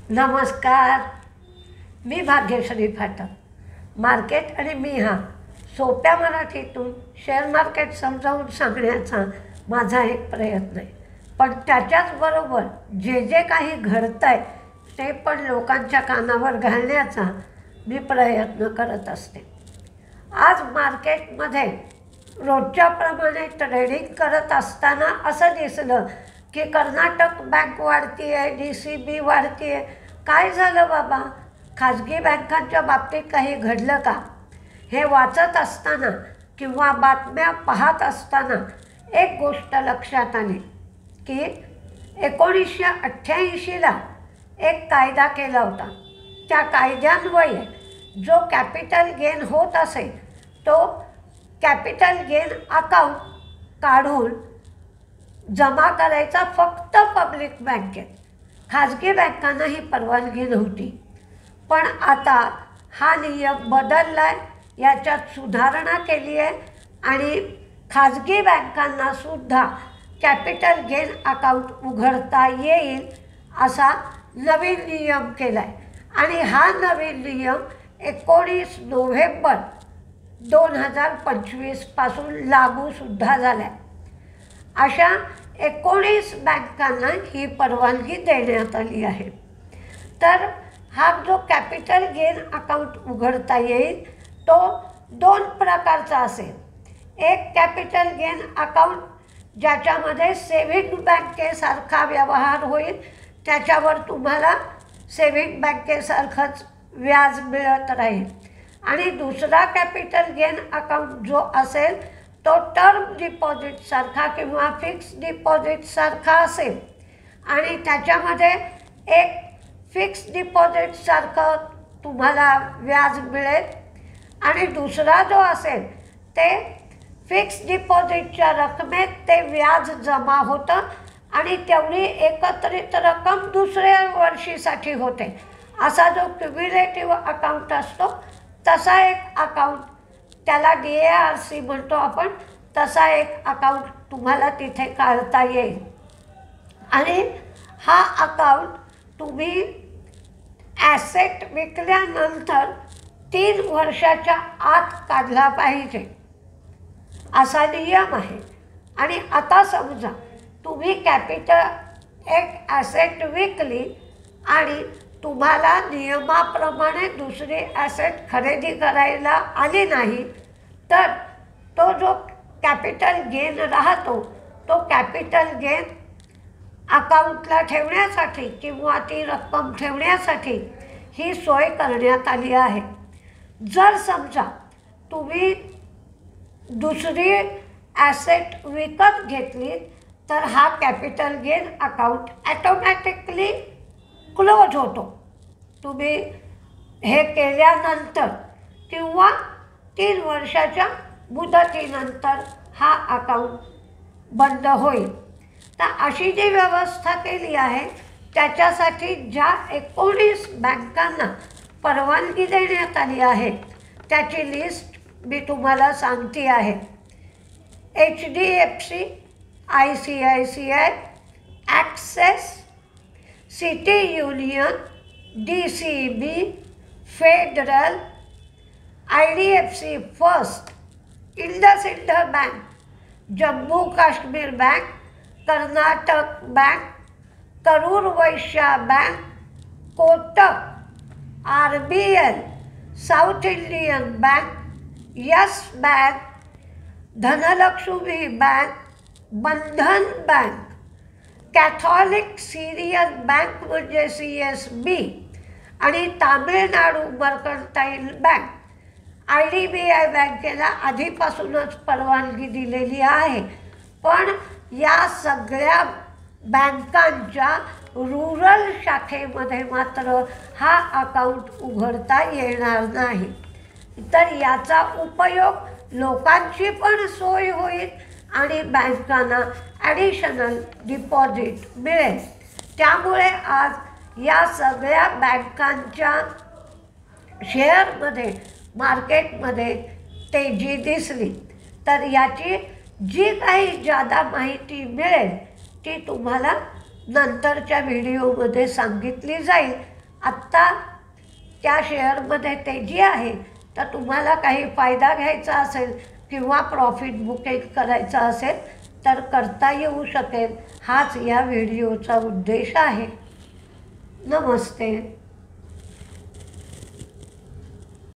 नमस्कार. मी भाग्यश्री फाटक. मार्केट आणि मी हा सोप्या मराठीतून शेअर मार्केट समजावून सांगण्याचा माझा एक प्रयत्न आहे. पण त्याच्याचबरोबर जे जे काही घडतं आहे ते पण लोकांच्या कानावर घालण्याचा मी प्रयत्न करत असते. आज मार्केटमध्ये रोजच्याप्रमाणे ट्रेडिंग करत असताना असं दिसलं की कर्नाटक बँक वाढती आहे, DCB वाढती आहे. काय झालं बाबा? खाजगी बँकांच्या बाबतीत काही घडलं का? हे वाचत असताना किंवा बातम्या पाहत असताना एक गोष्ट लक्षात आली की 1988ला एक कायदा केला होता. त्या कायद्यान्वये जो कॅपिटल गेन होत असेल तो कॅपिटल गेन अकाउंट काढून जमा करायचा फक्त पब्लिक बँकेत. खाजगी बँकांना ही परवानगी नव्हती. पण आता हा नियम बदलला आहे, याच्यात सुधारणा केली आहे आणि खाजगी बँकांनासुद्धा कॅपिटल गेन अकाउंट उघडता येईल असा नवीन नियम केला आहे. आणि हा नवीन नियम 19 नोव्हेंबर 2025 पासून लागूसुद्धा झाला आहे. अशा 19 बँकांना ही परवानगी देण्यात आली आहे. तर हा जो कॅपिटल गेन अकाउंट उघडता येईल तो 2 प्रकारचा असेल. एक कॅपिटल गेन अकाउंट ज्याच्यामध्ये सेव्हिंग बँकेसारखा व्यवहार होईल, त्याच्यावर तुम्हाला सेव्हिंग बँकेसारखंच व्याज मिळत राहील. आणि दुसरा कॅपिटल गेन अकाउंट जो असेल तो टर्म डिपॉझिटसारखा किंवा फिक्स डिपॉझिटसारखा असेल आणि त्याच्यामध्ये एक फिक्स डिपॉझिटसारखं तुम्हाला व्याज मिळेल आणि दुसरा जो असेल ते फिक्स डिपॉझिटच्या रकमेत ते व्याज जमा होतं आणि तेवढी एकत्रित रक्कम दुसऱ्या वर्षीसाठी होते. असा जो क्युम्युलेटिव्ह अकाउंट असतो तसा एक अकाउंट, त्याला DARC म्हणतो आपण, तसा एक अकाउंट तुम्हाला तिथे काढता येईल. आणि हा अकाउंट तुम्ही ॲसेट विकल्यानंतर 3 वर्षाच्या आत काढला पाहिजे असा नियम आहे. आणि आता समजा तुम्ही एक ॲसेट विकली आणि तुम्हाला नियमाप्रमाणे दुसरी ॲसेट खरेदी करायला आली नाही, तर तो जो कॅपिटल गेन राहतो तो कॅपिटल गेन अकाउंटला ठेवण्यासाठी किंवा ती रक्कम ठेवण्यासाठी ही सोय करण्यात आली आहे. जर समजा तुम्ही दुसरी ॲसेट विकत घेतली तर हा capital gain account automatically close होतो. तुम्ही हे केल्यानंतर किंवा 3 वर्षाच्या मुदतीनंतर हा अकाउंट बंद होईल. तर अशी जी व्यवस्था केली आहे त्याच्यासाठी ज्या 19 बँकांना परवानगी देण्यात आली आहे त्याची लिस्ट मी तुम्हाला सांगते आहे. HDFC, ICICI, Axis, City Union, DCB, Federal, IDFC First, IndusInd bank, Jammu Kashmir bank, Karnataka bank, Karur Vysya bank, Kotak, RBL, South Indian bank, Yes bank, Dhanlaxmi bank, Bandhan bank, Catholic Syrian bank म्हणजे CSB आणि तामिळनाडू मर्कंटाईल बँक. IDBI बँकेला आधीपासूनच परवानगी दिलेली आहे. पण या सगळ्या बँकांच्या रुरल शाखेमध्ये मात्र हा अकाउंट उघडता येणार नाही. तर याचा उपयोग लोकांची पण सोय होईल आणि बँकांना ॲडिशनल डिपॉझिट मिळेल. त्यामुळे आज या सगळ्या बँकांच्या शेअरमध्ये मार्केटमध्ये तेजी दिसली. तर याची जी काही जादा माहिती मिळेल ती तुम्हाला नंतरच्या व्हिडिओमध्ये सांगितली जाईल. आत्ता त्या शेअरमध्ये तेजी आहे, तर तुम्हाला काही फायदा घ्यायचा असेल किंवा प्रॉफिट बुकिंग करायचा असेल तर करता येऊ शकेल. हाच या व्हिडिओचा उद्देश आहे. नमस्ते.